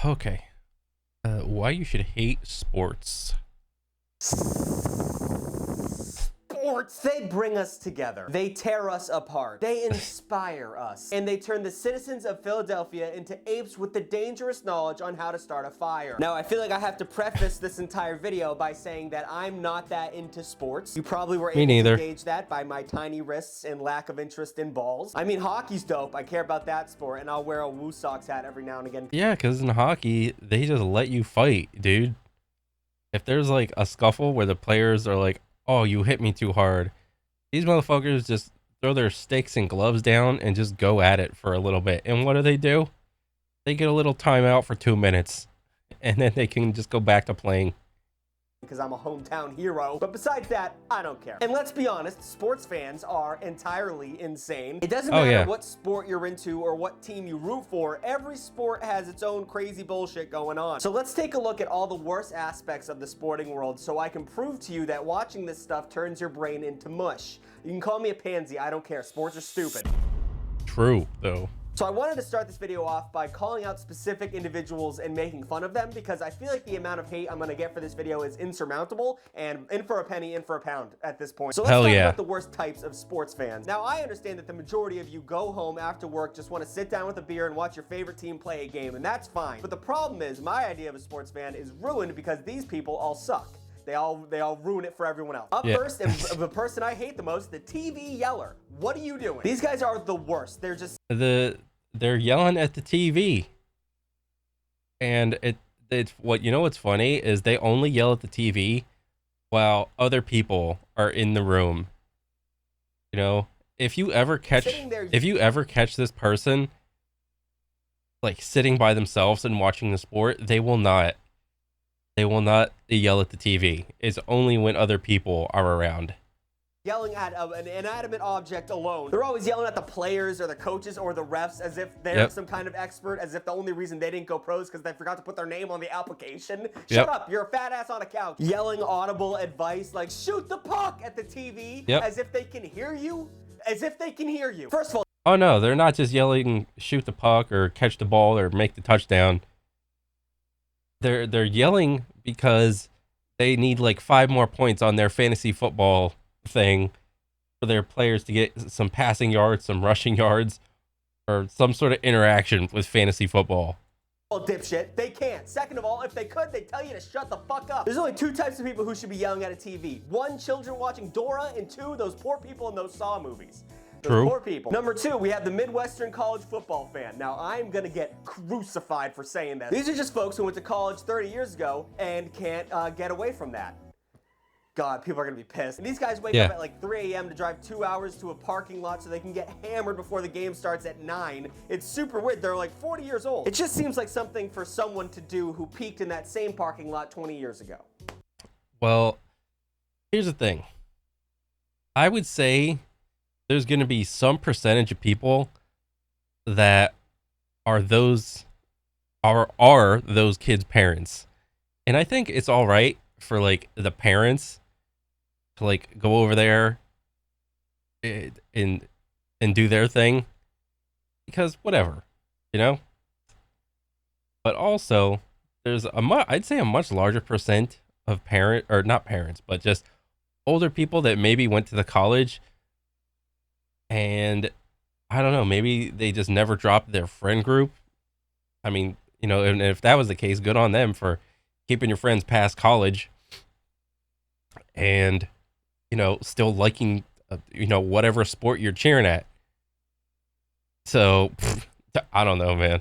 Okay. Why you should hate sports? Sports, they bring us together. They tear us apart. They inspire us. And they turn the citizens of Philadelphia into apes with the dangerous knowledge on how to start a fire. Now, I feel like I have to preface this entire video by saying that I'm not that into sports. You probably were Me able neither. to gauge that by my tiny wrists and lack of interest in balls. I mean, hockey's dope. I care about that sport, and I'll wear a Woo Sox hat every now and again. Yeah, because in hockey, they just let you fight, dude. If there's like a scuffle where the players are like, oh, you hit me too hard, these motherfuckers just throw their sticks and gloves down and just go at it for a little bit. And what do? They get a little timeout for 2 minutes, and then they can just go back to playing. Because I'm a hometown hero. But besides that, I don't care. And let's be honest, sports fans are entirely insane. It doesn't matter what sport you're into or what team you root for. Every sport has its own crazy bullshit going on. So let's take a look at all the worst aspects of the sporting world so I can prove to you that watching this stuff turns your brain into mush. You can call me a pansy, I don't care. Sports are stupid. True, though. So I wanted to start this video off by calling out specific individuals and making fun of them because I feel like the amount of hate I'm going to get for this video is insurmountable and in for a penny, in for a pound at this point. So let's talk about the worst types of sports fans. Now, I understand that the majority of you go home after work, just want to sit down with a beer and watch your favorite team play a game, and that's fine. But the problem is my idea of a sports fan is ruined because these people all suck. They all ruin it for everyone else. Up first, and the person I hate the most, the TV yeller. What are you doing? These guys are the worst. They're just they're yelling at the TV, and it's what you know. What's funny is they only yell at the TV while other people are in the room. You know, if you ever catch this person like sitting by themselves and watching the sport, they will not yell at the TV. It's only when other people are around. Yelling at an inanimate object alone. They're always yelling at the players or the coaches or the refs as if they're some kind of expert, as if the only reason they didn't go pros because they forgot to put their name on the application. Shut up, you're a fat ass on a couch. Yelling audible advice like shoot the puck at the TV as if they can hear you. As if they can hear you. First of all, oh no, they're not just yelling shoot the puck or catch the ball or make the touchdown. They're yelling because they need like 5 more points on their fantasy football thing for their players to get some passing yards, some rushing yards, or some sort of interaction with fantasy football. Dipshit, they can't. Second of all, if they could, they'd tell you to shut the fuck up. There's only 2 types of people who should be yelling at a TV. 1, children watching Dora, and 2, those poor people in those Saw movies. Those poor people. Number 2, we have the Midwestern college football fan. Now, I'm gonna get crucified for saying that. These are just folks who went to college 30 years ago and can't get away from that. God, people are gonna be pissed. And these guys wake up at like 3 a.m. to drive 2 hours to a parking lot so they can get hammered before the game starts at 9. It's super weird. They're like 40 years old. It just seems like something for someone to do who peaked in that same parking lot 20 years ago. Well, here's the thing. I would say there's going to be some percentage of people that are those kids' parents. And I think it's all right for like the parents to like go over there and do their thing because whatever, you know? But also there's I'd say a much larger percent of not parents, but just older people that maybe went to the college and I don't know, maybe they just never dropped their friend group. I mean, you know, and if that was the case, good on them for keeping your friends past college and, you know, still liking, you know, whatever sport you're cheering at. So, I don't know, man.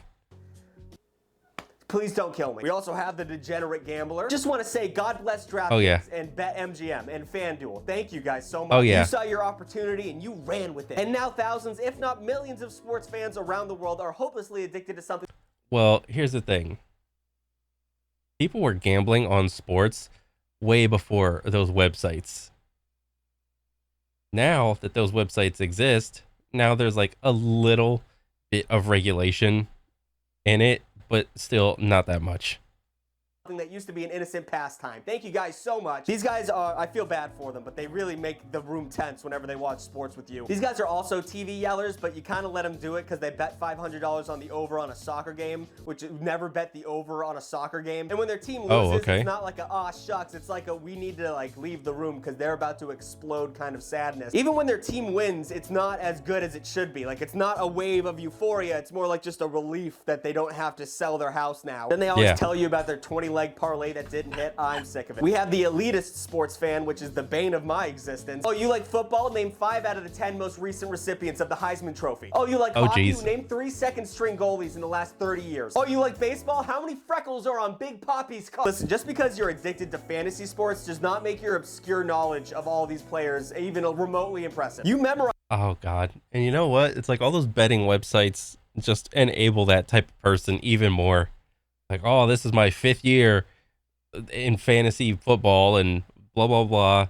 Please don't kill me. We also have the degenerate gambler. Just want to say God bless DraftKings and BetMGM and FanDuel. Thank you guys so much. You saw your opportunity and you ran with it. And now thousands, if not millions of sports fans around the world are hopelessly addicted to something. Well, here's the thing. People were gambling on sports way before those websites. Now that those websites exist, now there's like a little bit of regulation in it, but still not that much. that used to be an innocent pastime. Thank you guys so much. These guys are, I feel bad for them, but they really make the room tense whenever they watch sports with you. These guys are also TV yellers, but you kind of let them do it because they bet $500 on the over on a soccer game, which never bet the over on a soccer game. And when their team loses, it's not like a, aw, shucks. It's like a, we need to like leave the room because they're about to explode kind of sadness. Even when their team wins, it's not as good as it should be. Like, it's not a wave of euphoria. It's more like just a relief that they don't have to sell their house now. Then they always tell you about their 20-leg parlay that didn't hit. I'm sick of it. We have the elitist sports fan, which is the bane of my existence. Oh, you like football? Name 5 out of the 10 most recent recipients of the Heisman Trophy. Oh, you like hockey? Geez. Name 3 second-string goalies in the last 30 years. Oh, you like baseball? How many freckles are on Big Poppy's car? Listen, just because you're addicted to fantasy sports does not make your obscure knowledge of all these players even remotely impressive. You memorize. Oh, God. And you know what? It's like all those betting websites just enable that type of person even more. Like, oh, this is my 5th year in fantasy football and blah, blah, blah,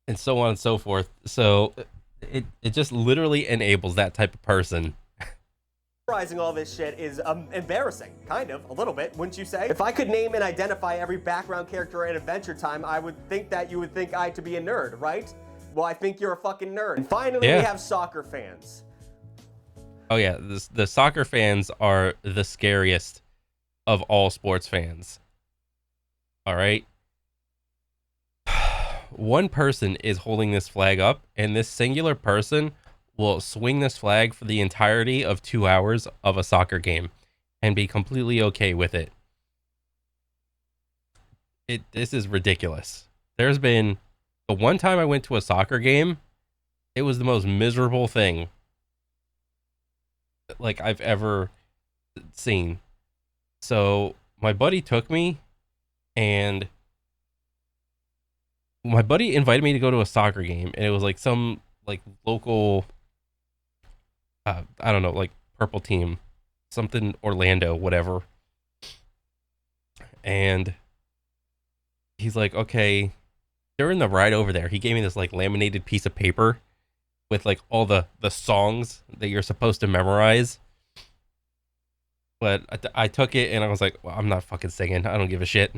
and so on and so forth. So it just literally enables that type of person. Memorizing all this shit is embarrassing, kind of, a little bit, wouldn't you say? If I could name and identify every background character in Adventure Time, I would think that you would think I to be a nerd, right? Well, I think you're a fucking nerd. And finally, we have soccer fans. Oh, yeah. The soccer fans are the scariest of all sports fans. All right. One person is holding this flag up, and this singular person will swing this flag for the entirety of 2 hours of a soccer game and be completely okay with it. This is ridiculous. There's been the one time I went to a soccer game, it was the most miserable thing like I've ever seen. So my buddy took me, and my buddy invited me to go to a soccer game, and it was like some like local, I don't know, like purple team, something Orlando, whatever. And he's like, okay, during the ride over there, he gave me this like laminated piece of paper with like all the songs that you're supposed to memorize. But I took it and I was like, well, I'm not fucking singing. I don't give a shit.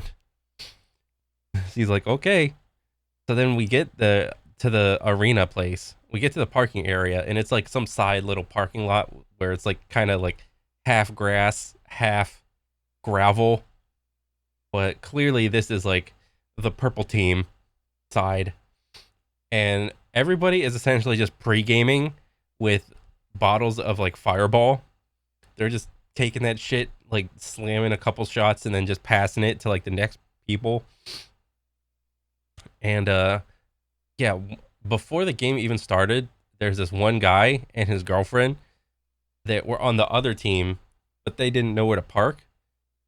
He's like, okay. So then we get to the arena place. We get to the parking area, and it's like some side little parking lot where it's like kind of like half grass, half gravel. But clearly this is like the purple team side. And everybody is essentially just pre-gaming with bottles of like Fireball. They're just taking that shit, like slamming a couple shots and then just passing it to like the next people. And yeah, before the game even started, there's this one guy and his girlfriend that were on the other team, but they didn't know where to park.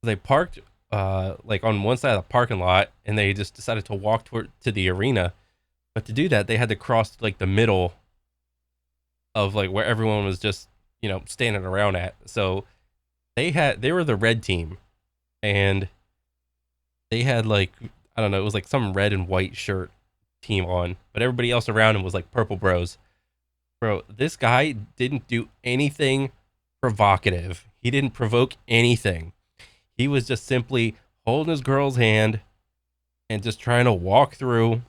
They parked like on one side of the parking lot, and they just decided to walk to the arena. But to do that, they had to cross like the middle of like where everyone was just, you know, standing around at. So they were the red team, and they had like, I don't know, it was like some red and white shirt team on, but everybody else around him was like purple bros. Bro, this guy didn't do anything provocative. He didn't provoke anything. He was just simply holding his girl's hand and just trying to walk through.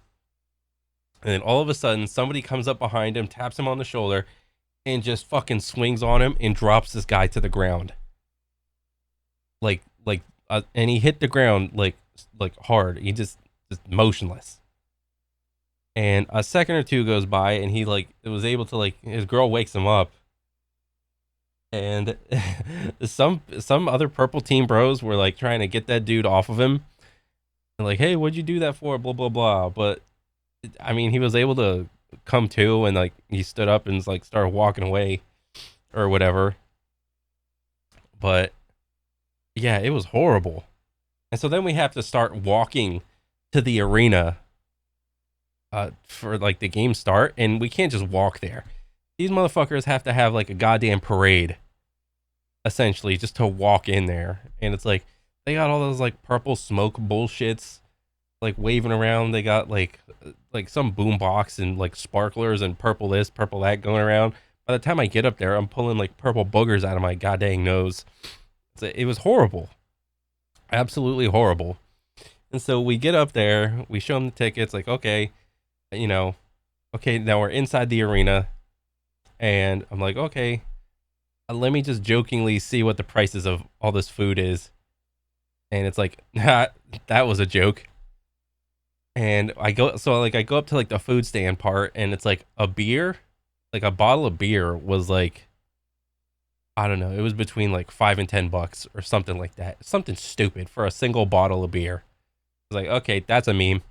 And then all of a sudden, somebody comes up behind him, taps him on the shoulder, and just fucking swings on him and drops this guy to the ground. And he hit the ground like hard. He just motionless. And a second or two goes by, and he like was able to like, his girl wakes him up, and some other purple team bros were like trying to get that dude off of him, and like, hey, what'd you do that for? Blah blah blah. But I mean, he was able to come to, and like he stood up and like started walking away or whatever. But yeah, it was horrible. And so then we have to start walking to the arena for like the game start, and we can't just walk there. These motherfuckers have to have like a goddamn parade, essentially, just to walk in there. And it's like they got all those like purple smoke bullshits like waving around. They got like some boom box and like sparklers and purple this, purple that going around. By the time I get up there, I'm pulling like purple boogers out of my goddamn nose. It was horrible. Absolutely horrible. And so we get up there, we show them the tickets, like, okay, you know, okay, now we're inside the arena. And I'm like, okay, let me just jokingly see what the prices of all this food is. And it's like, nah, that was a joke. And I go, so like, I go up to like the food stand part, and it's like a beer, like a bottle of beer was like, I don't know, it was between like $5 and $10 or something like that. Something stupid for a single bottle of beer. I was like, okay, that's a meme.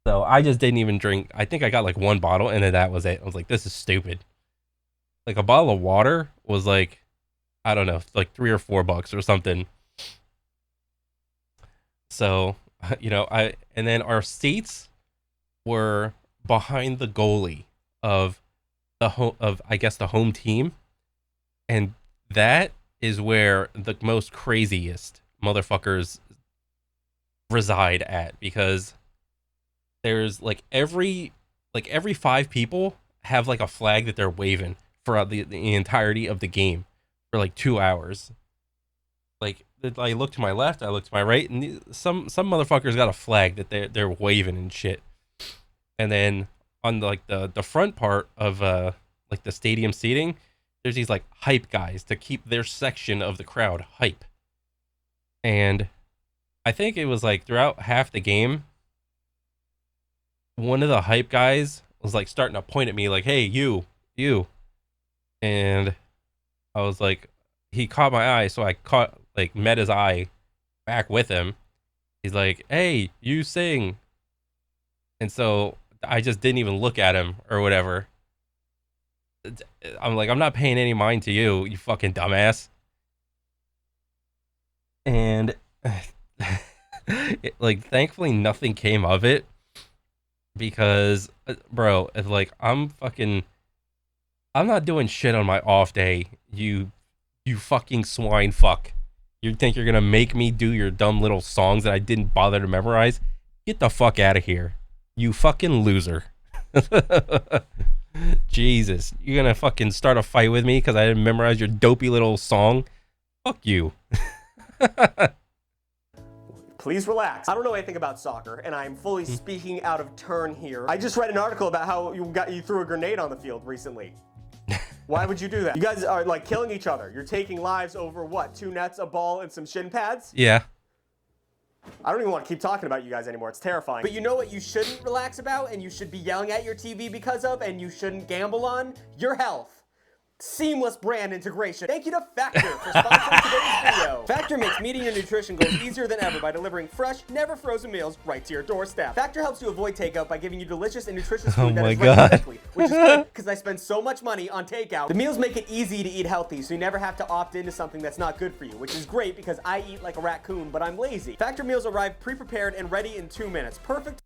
So I just didn't even drink. I think I got like one bottle, and then that was it. I was like, this is stupid. Like a bottle of water was like, I don't know, like $3 or $4 or something. So, and then our seats were behind the goalie of I guess the home team. And that is where the most craziest motherfuckers reside at, because there's every 5 people have like a flag that they're waving for the entirety of the game for like 2 hours. Like, I look to my left, I look to my right, and some motherfuckers got a flag that they're waving and shit. And then on the front part of like the stadium seating, there's these like hype guys to keep their section of the crowd hype. And I think it was like throughout half the game, one of the hype guys was like starting to point at me like, hey, you. And I was like, he caught my eye, so I met his eye back with him. He's like, hey, you sing. And so I just didn't even look at him or whatever. I'm like, I'm not paying any mind to you, you fucking dumbass. And thankfully nothing came of it, because bro, if I'm not doing shit on my off day, you fucking swine fuck. You think you're gonna make me do your dumb little songs that I didn't bother to memorize? Get the fuck out of here, you fucking loser. Jesus, you're gonna fucking start a fight with me because I didn't memorize your dopey little song? Fuck you. Please relax. I don't know anything about soccer, and I'm fully speaking out of turn here. I just read an article about how you threw a grenade on the field recently. Why would you do that? You guys are like killing each other. You're taking lives over what? 2 nets, a ball, and some shin pads? Yeah. I don't even want to keep talking about you guys anymore. It's terrifying. But you know what you shouldn't relax about, and you should be yelling at your TV because of, and you shouldn't gamble on? Your health. Seamless brand integration. Thank you to Factor for sponsoring today's video. Factor makes meeting your nutrition goals easier than ever by delivering fresh, never frozen meals right to your doorstep. Factor helps you avoid takeout by giving you delicious and nutritious food that is ready quickly, which is good because I spend so much money on takeout. The meals make it easy to eat healthy, so you never have to opt into something that's not good for you, which is great because I eat like a raccoon, but I'm lazy. Factor meals arrive pre-prepared and ready in 2 minutes. Perfect.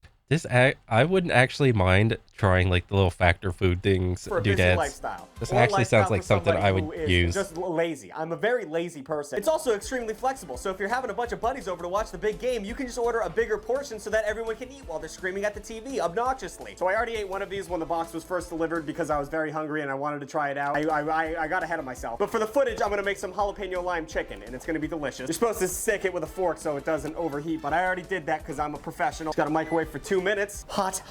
I wouldn't actually mind trying like the little Factor food things, for a busy doodads. lifestyle. This actually sounds like something I would use. Just lazy. I'm a very lazy person. It's also extremely flexible, so if you're having a bunch of buddies over to watch the big game, you can just order a bigger portion so that everyone can eat while they're screaming at the TV obnoxiously. So I already ate one of these when the box was first delivered because I was very hungry and I wanted to try it out. I got ahead of myself. But for the footage, I'm gonna make some jalapeno lime chicken, and it's gonna be delicious. You're supposed to stick it with a fork so it doesn't overheat, but I already did that because I'm a professional. Just gotta microwave for 2 minutes. Hot.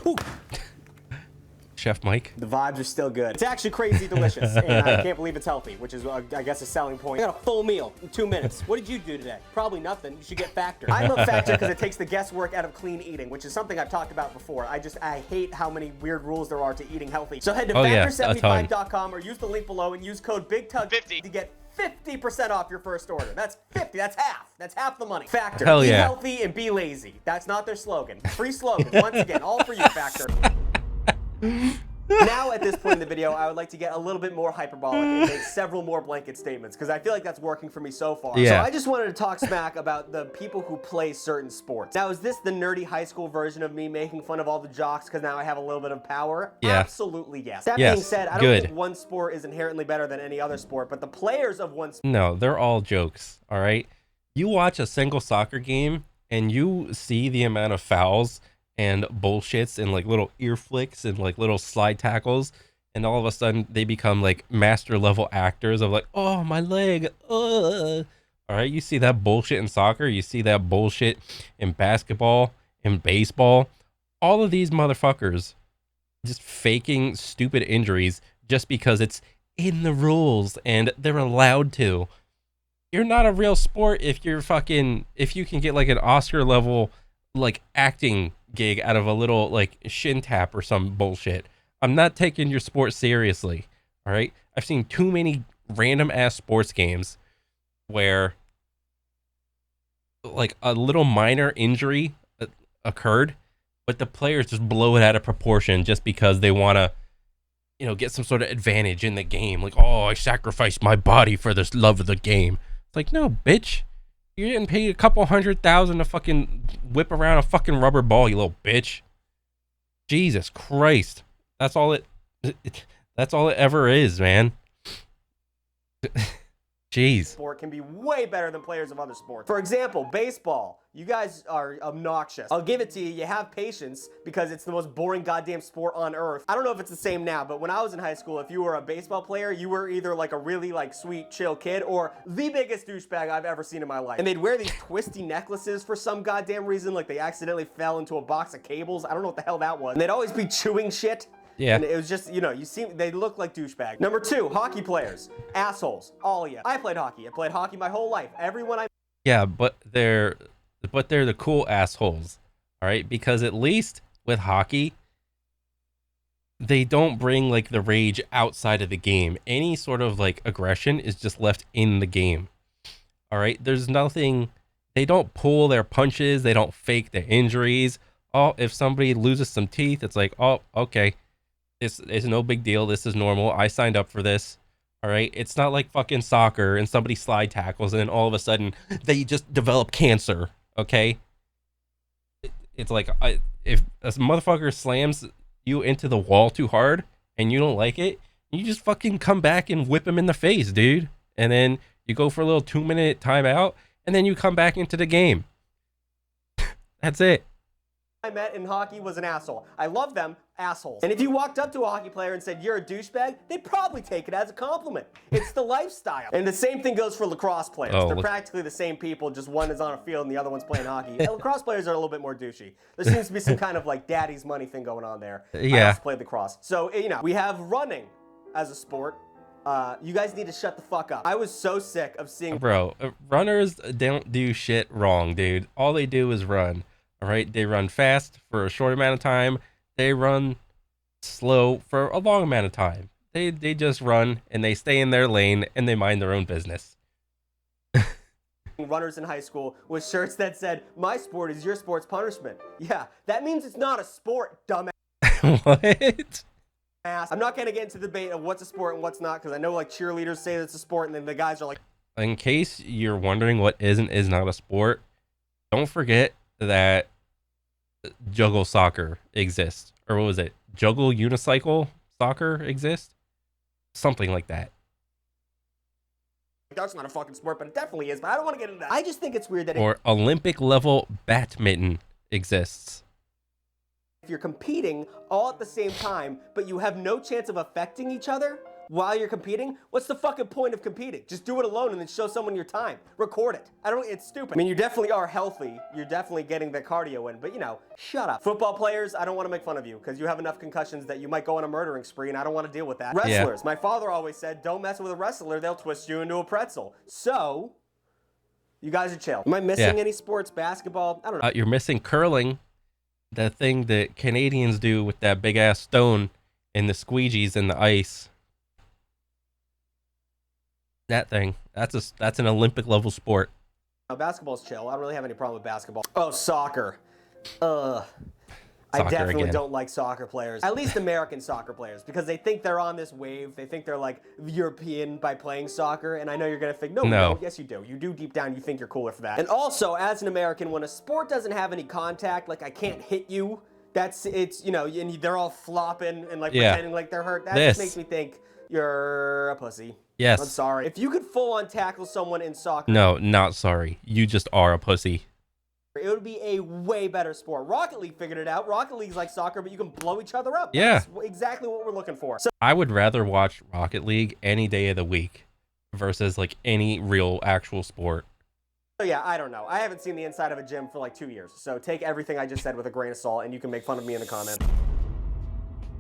Ooh. Chef Mike. The vibes are still good. It's actually crazy delicious, and I can't believe it's healthy, which is, I guess, a selling point. I got a full meal in 2 minutes. What did you do today? Probably nothing. You should get Factor. I love Factor because it takes the guesswork out of clean eating, which is something I've talked about before. I hate how many weird rules there are to eating healthy. So head to factor75.com or use the link below and use code BIGTUG50 to get 50% off your first order. That's 50. That's half. That's half the money. Factor. Hell yeah. Be healthy and be lazy. That's not their slogan. Free slogan. Once again, all for you, Factor. Now, at this point in the video, I would like to get a little bit more hyperbolic and make several more blanket statements, because I feel like that's working for me so far. Yeah. So I just wanted to talk smack about the people who play certain sports. Now, is this the nerdy high school version of me making fun of all the jocks because now I have a little bit of power? Yeah. Absolutely yes. That being said, I don't good. think one sport is inherently better than any other sport, but the players of one sport... No, they're all jokes, all right? You watch a single soccer game and you see the amount of fouls and bullshits and like little ear flicks and like little slide tackles, and all of a sudden they become like master level actors of like, oh, my leg, all All right, you see that bullshit in soccer, you see that bullshit in basketball, in baseball. All of these motherfuckers just faking stupid injuries just because it's in the rules and they're allowed to. You're not a real sport if if you can get like an Oscar level like acting gig out of a little like shin tap or some bullshit. I'm not taking your sport seriously. All right? I've seen too many random ass sports games where like a little minor injury occurred, but the players just blow it out of proportion just because they want to, get some sort of advantage in the game. Like, oh, I sacrificed my body for this love of the game. It's like, no, bitch. You're getting paid a couple $100,000 to fucking whip around a fucking rubber ball, you little bitch. Jesus Christ. That's all that's all it ever is, man. Jeez. Sport can be way better than players of other sports. For example, baseball. You guys are obnoxious. I'll give it to you. You have patience because it's the most boring goddamn sport on earth. I don't know if it's the same now, but when I was in high school, if you were a baseball player, you were either like a really like sweet, chill kid or the biggest douchebag I've ever seen in my life. And they'd wear these twisty necklaces for some goddamn reason, like they accidentally fell into a box of cables. I don't know what the hell that was. And they'd always be chewing shit. Yeah. And it was just, they look like douchebags. Number 2, hockey players. Assholes. All of you. I played hockey. I played hockey my whole life. Everyone I... Yeah, but they're the cool assholes. All right? Because at least with hockey, they don't bring like the rage outside of the game. Any sort of like aggression is just left in the game. All right? There's nothing... They don't pull their punches. They don't fake their injuries. Oh, if somebody loses some teeth, it's like, oh, okay. It's no big deal. This is normal. I signed up for this. All right. It's not like fucking soccer and somebody slide tackles and then all of a sudden they just develop cancer. Okay. It's like if a motherfucker slams you into the wall too hard and you don't like it, you just fucking come back and whip him in the face, dude. And then you go for a little 2-minute timeout and then you come back into the game. That's it. I met in hockey was an asshole. I love them, assholes. And if you walked up to a hockey player and said, you're a douchebag, they'd probably take it as a compliment. It's the lifestyle. And the same thing goes for lacrosse players. They're practically the same people, just one is on a field and the other one's playing hockey. And lacrosse players are a little bit more douchey. There seems to be some kind of like daddy's money thing going on there. Yeah. I also played lacrosse. So, we have running as a sport. You guys need to shut the fuck up. I was so sick of seeing... Bro, runners don't do shit wrong, dude. All they do is run. All right, they run fast for a short amount of time. They run slow for a long amount of time. They just run and they stay in their lane and they mind their own business. Runners in high school with shirts that said, my sport is your sport's punishment. Yeah, that means it's not a sport, dumbass. What? I'm not going to get into the debate of what's a sport and what's not because I know like cheerleaders say it's a sport and then the guys are like... In case you're wondering what is and is not a sport, don't forget that juggle soccer exists. Or what was it? Juggle unicycle soccer exists? Something like that. That's not a fucking sport, but it definitely is. But I don't want to get into that. I just think it's weird that... Or Olympic level badminton exists. If you're competing all at the same time, but you have no chance of affecting each other while you're competing, what's the fucking point of competing? Just do it alone and then show someone your time. Record it. It's stupid. I mean, you definitely are healthy. You're definitely getting the cardio in, but shut up. Football players, I don't want to make fun of you because you have enough concussions that you might go on a murdering spree and I don't want to deal with that. Wrestlers, my father always said, don't mess with a wrestler, they'll twist you into a pretzel. So, you guys are chill. Am I missing any sports? Basketball? I don't know. You're missing curling. That thing that Canadians do with that big ass stone and the squeegees and the ice. That thing. That's an Olympic level sport. Basketball's chill. I don't really have any problem with basketball. Oh, soccer. I definitely don't like soccer players. At least American soccer players, because they think they're on this wave. They think they're like European by playing soccer, and I know you're gonna think, no. Yes, you do. You do deep down. You think you're cooler for that. And also, as an American, when a sport doesn't have any contact, like I can't hit you, and they're all flopping and like pretending like they're hurt. That just makes me think you're a pussy. Yes. I'm sorry. If you could full on tackle someone in soccer. No, not sorry. You just are a pussy. It would be a way better sport. Rocket League figured it out. Rocket League's like soccer, but you can blow each other up. Yeah. That's exactly what we're looking for. So I would rather watch Rocket League any day of the week versus like any real actual sport. So yeah, I don't know. I haven't seen the inside of a gym for like 2 years. So take everything I just said with a grain of salt, and you can make fun of me in the comments.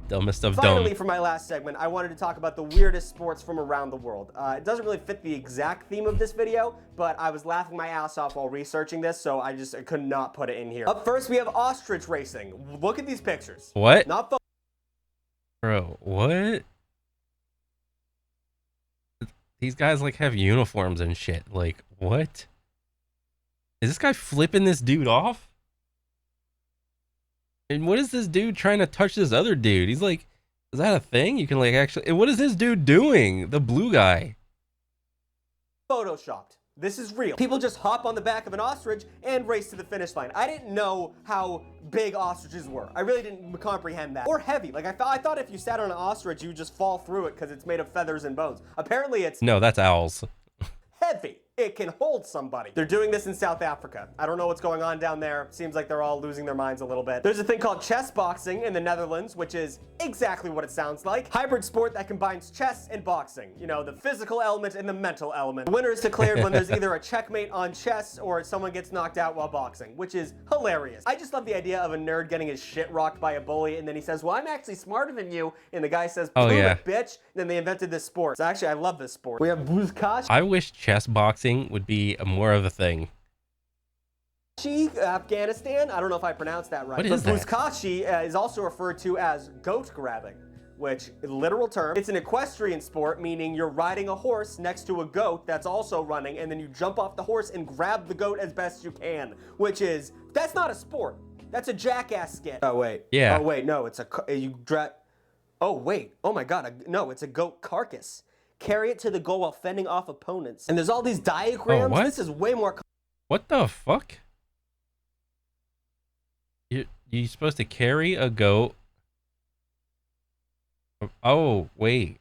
Dumbest of Finally, dumb. for my last segment, I wanted to talk about the weirdest sports from around the world. It doesn't really fit the exact theme of this video, but I was laughing my ass off while researching this, so I could not put it in here. Up first, we have ostrich racing. Look at these pictures. What? Not Bro, what? These guys like have uniforms and shit. Like, what? Is this guy flipping this dude off? And what is this dude trying to touch this other dude? He's like, is that a thing? You can like actually, what is this dude doing? The blue guy. photoshopped. This is real. People just hop on the back of an ostrich and race to the finish line. I didn't know how big ostriches were. I really didn't comprehend that. Or heavy. Like I thought if you sat on an ostrich, you would just fall through it because it's made of feathers and bones. Apparently it's No, that's owls. heavy. It can hold somebody. They're doing this in South Africa. I don't know what's going on down there. Seems like they're all losing their minds a little bit. There's a thing called chess boxing in the Netherlands, which is exactly what it sounds like. Hybrid sport that combines chess and boxing. You know, the physical element and the mental element. The winner is declared when there's either a checkmate on chess or someone gets knocked out while boxing, which is hilarious. I just love the idea of a nerd getting his shit rocked by a bully, and then he says, well, I'm actually smarter than you. And the guy says, prove it, bitch. And then they invented this sport. So actually, I love this sport. We have buzkash. I wish chess boxing would be more of a thing. Afghanistan. I don't know if I pronounced that right. What is that? Buzkashi is also referred to as goat grabbing, which is a literal term. It's an equestrian sport, meaning you're riding a horse next to a goat that's also running, and then you jump off the horse and grab the goat as best you can, that's not a sport. That's a jackass skit. Oh, wait. Yeah. Oh, wait. No, it's oh, wait. Oh, my God. No, it's a goat carcass. Carry it to the goal while fending off opponents. And there's all these diagrams. Oh, what? This is way more. What the fuck? You supposed to carry a goat? Oh, wait.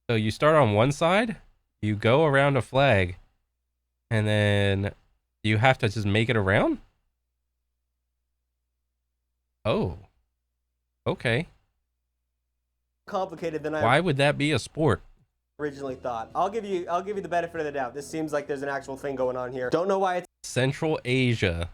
So you start on one side, you go around a flag, and then you have to just make it around? Oh. Okay. Complicated than Why would that be a sport? Originally thought. I'll give you the benefit of the doubt. This seems like there's an actual thing going on here. Don't know why it's Central Asia.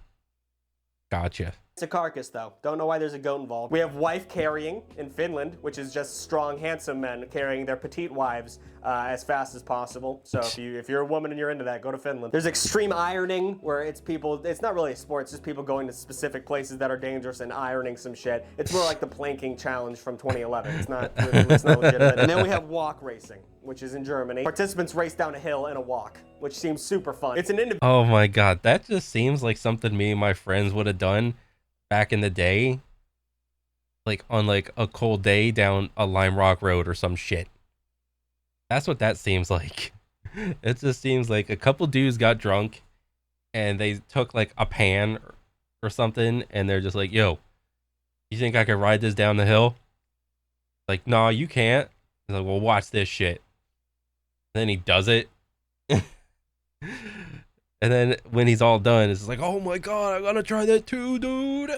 Gotcha. a carcass though. Don't know why there's a goat involved. We have wife carrying in Finland, which is just strong, handsome men carrying their petite wives as fast as possible. So if you're a woman and you're into that, go to Finland. There's extreme ironing, where it's not really a sport. It's just people going to specific places that are dangerous and ironing some shit. It's more like the planking challenge from 2011. It's not legitimate. And then we have walk racing, which is in Germany. Participants race down a hill in a walk, which seems super fun. It's an individual. Oh my god, that just seems like something me and my friends would have done back in the day. Like on like a cold day down a Lime Rock Road or some shit. That's what that seems like. It just seems like a couple dudes got drunk and they took like a pan or something and they're just like, yo, you think I could ride this down the hill? Like, nah, you can't. He's like, well, watch this shit. Then he does it. And then when he's all done, it's like, oh my god, I gotta try that too, dude.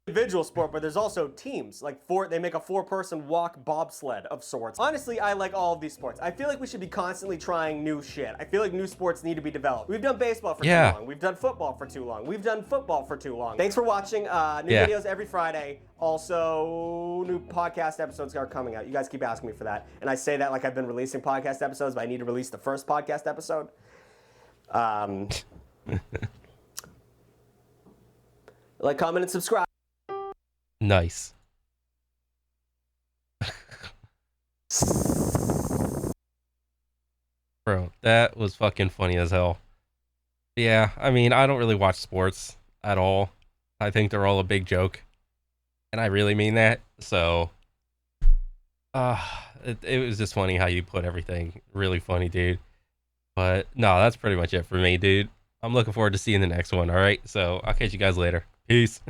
Individual sport, but there's also teams. Like they make a 4-person walk bobsled of sorts. Honestly, I like all of these sports. I feel like we should be constantly trying new shit. I feel like new sports need to be developed. We've done baseball for too long. We've done football for too long. We've done football for too long. Thanks for watching. New videos every Friday. Also, new podcast episodes are coming out. You guys keep asking me for that. And I say that like I've been releasing podcast episodes, but I need to release the first podcast episode. Like, comment, and subscribe. Nice. Bro, that was fucking funny as hell. Yeah, I mean, I don't really watch sports at all. I think they're all a big joke. And I really mean that. So, it was just funny how you put everything. Really funny, dude. But, no, that's pretty much it for me, dude. I'm looking forward to seeing the next one, alright? So, I'll catch you guys later. Peace.